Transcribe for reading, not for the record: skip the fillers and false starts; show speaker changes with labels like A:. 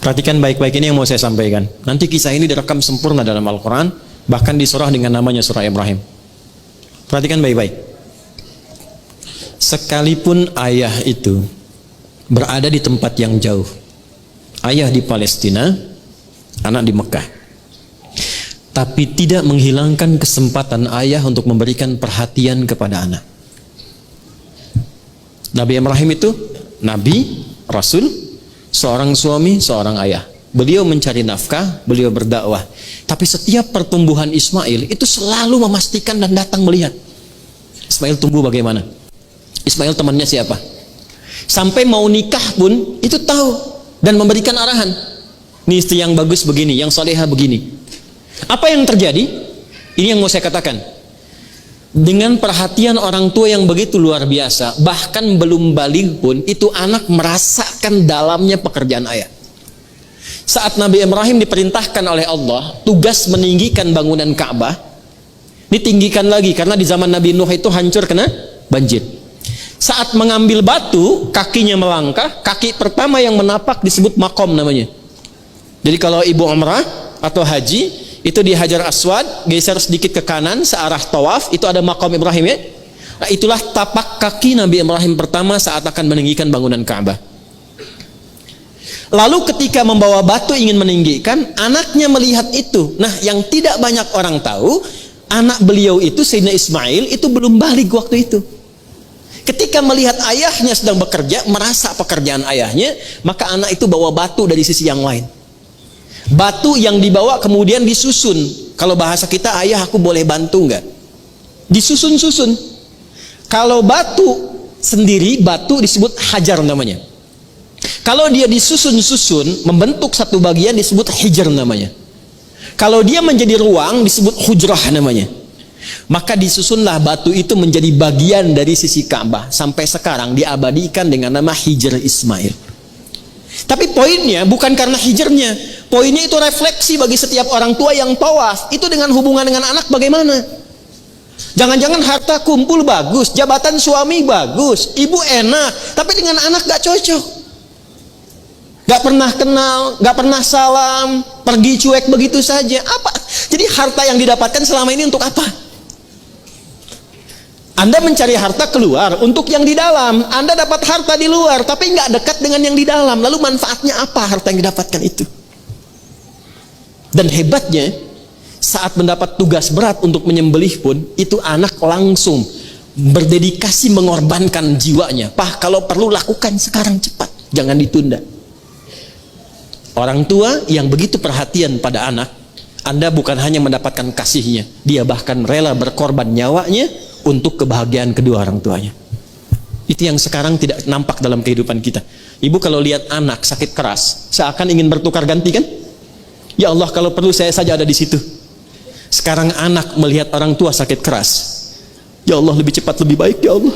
A: Perhatikan baik-baik, ini yang mau saya sampaikan. Nanti kisah ini direkam sempurna dalam Al-Quran, bahkan di surah dengan namanya surah Ibrahim. Perhatikan baik-baik. Sekalipun ayah itu berada di tempat yang jauh, ayah di Palestina, anak di Mekah, tapi tidak menghilangkan kesempatan ayah untuk memberikan perhatian kepada anak. Nabi Ibrahim itu Nabi, Rasul, seorang suami, seorang ayah. Beliau mencari nafkah, beliau berdakwah. Tapi setiap pertumbuhan Ismail itu selalu memastikan dan datang melihat Ismail tumbuh bagaimana, Ismail temannya siapa. Sampai mau nikah pun itu tahu dan memberikan arahan. Ini istri yang bagus begini, yang soleha begini. Apa yang terjadi? Ini yang mau saya katakan. Dengan perhatian orang tua yang begitu luar biasa, bahkan belum balik pun, itu anak merasakan dalamnya pekerjaan ayah. Saat Nabi Ibrahim diperintahkan oleh Allah, tugas meninggikan bangunan Ka'bah, ditinggikan lagi, karena di zaman Nabi Nuh itu hancur kena banjir. Saat mengambil batu, kakinya melangkah, kaki pertama yang menapak disebut makom namanya. Jadi kalau ibu umrah atau haji, itu di Hajar Aswad, geser sedikit ke kanan searah tawaf, itu ada makom Ibrahim ya. Nah, itulah tapak kaki Nabi Ibrahim pertama saat akan meninggikan bangunan Ka'bah. Lalu ketika membawa batu ingin meninggikan, anaknya melihat itu. Nah, yang tidak banyak orang tahu, anak beliau itu Sayyidina Ismail itu belum balik waktu itu. Ketika melihat ayahnya sedang bekerja, merasa pekerjaan ayahnya, maka anak itu bawa batu dari sisi yang lain. Batu yang dibawa kemudian disusun. Kalau bahasa kita, ayah aku boleh bantu enggak? Disusun-susun. Kalau batu sendiri, batu disebut hajar namanya. Kalau dia disusun-susun, membentuk satu bagian disebut hijr namanya. Kalau dia menjadi ruang disebut hujrah namanya. Maka disusunlah batu itu menjadi bagian dari sisi Ka'bah. Sampai sekarang diabadikan dengan nama Hijr Ismail. Tapi poinnya bukan karena hijrnya. Poinnya itu refleksi bagi setiap orang tua yang tawaf. Itu dengan hubungan dengan anak bagaimana? Jangan-jangan harta kumpul bagus, jabatan suami bagus, ibu enak, tapi dengan anak gak cocok. Gak pernah kenal, gak pernah salam, pergi cuek begitu saja. Apa? Jadi harta yang didapatkan selama ini untuk apa? Anda mencari harta keluar untuk yang di dalam. Anda dapat harta di luar tapi nggak dekat dengan yang di dalam. Lalu manfaatnya apa harta yang didapatkan itu? Dan hebatnya, saat mendapat tugas berat untuk menyembelih pun, itu anak langsung berdedikasi mengorbankan jiwanya. Pak, kalau perlu lakukan sekarang cepat, jangan ditunda. Orang tua yang begitu perhatian pada anak, Anda bukan hanya mendapatkan kasihnya, dia bahkan rela berkorban nyawanya untuk kebahagiaan kedua orang tuanya. Itu yang sekarang tidak nampak dalam kehidupan kita. Ibu kalau lihat anak sakit keras, seakan ingin bertukar ganti kan? Ya Allah, kalau perlu saya saja ada di situ. Sekarang anak melihat orang tua sakit keras, ya Allah lebih cepat lebih baik ya Allah.